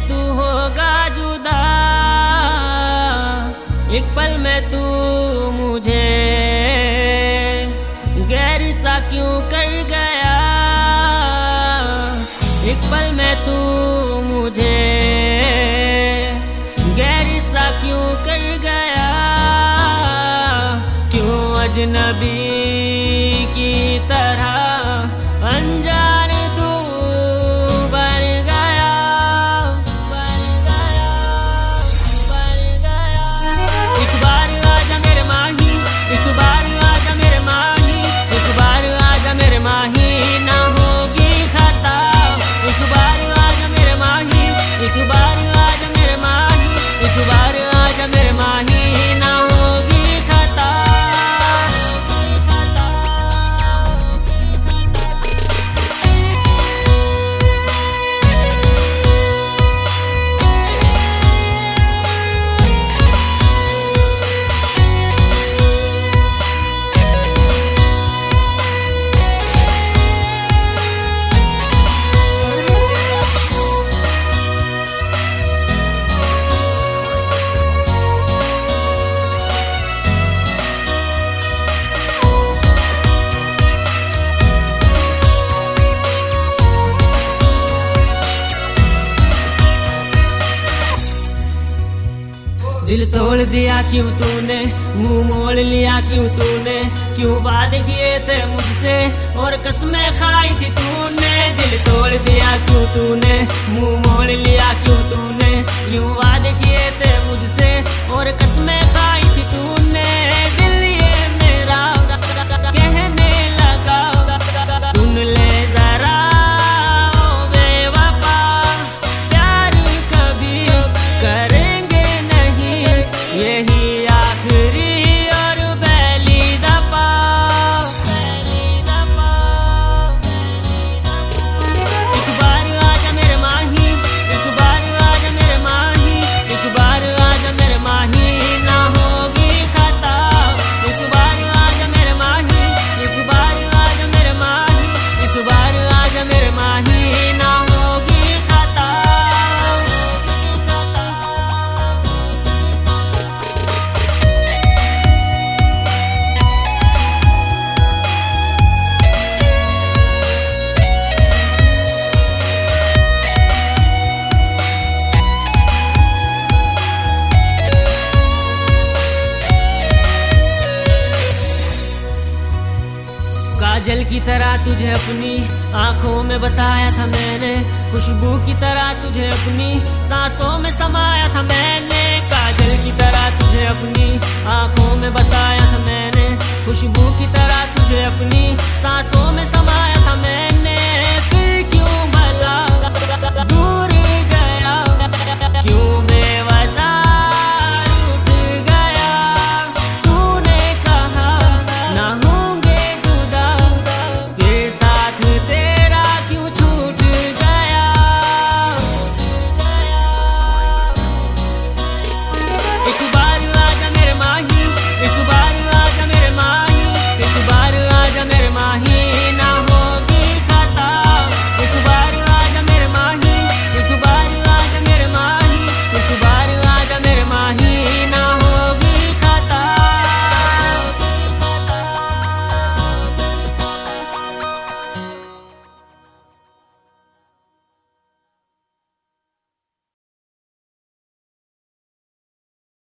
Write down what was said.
तू होगा जुदा, एक पल में तू मुझे गैर सा क्यों कर गया, एक पल में तू मुझे गैर सा क्यों कर गया, क्यों अजनबी की तरह अनजान तू बन गया, बन गया, बन गया। एक बार आजा मेरे माही, एक बार आजा मेरे माही, एक बार आजा मेरे माही, ना होगी खता। एक बार आजा मेरे माही, एक बार आजा मेरे माही, एक बार आजा मेरे माही, ना होगी खता। दिल तोड़ दिया क्यों तूने, मुंह मोड़ लिया क्यों तूने, क्यों वादे किए थे मुझसे और कसमें खाई थी तूने। दिल तोड़ दिया क्यों तूने, मुंह मोड़ लिया क्यों तूने, क्यों वादे किए थे मुझसे और कसमें खाई थी तूने। दिल ये मेरा कहने लगा, सुन ले जरा ओ बेवफा, प्यार कभी करेंगे नहीं, यही आखिरी और पहली दफा, पहली दफा। एक बार आजा मेरे माही, एक बार आजा मेरे माही, एक बार आजा मेरे माही, ना होगी खता। एक बार आजा मेरे माही, एक बार आजा मेरे माही, एक बार आजा मेरे माही, ना होगी खता। काजल की तरह तुझे अपनी आंखों में बसाया था मैंने, खुशबू की तरह तुझे अपनी सांसों में समाया था मैंने। काजल की तरह तुझे अपनी आंखों में बसाया था मैंने, खुशबू की तरह तुझे अपनी सांसों में समाया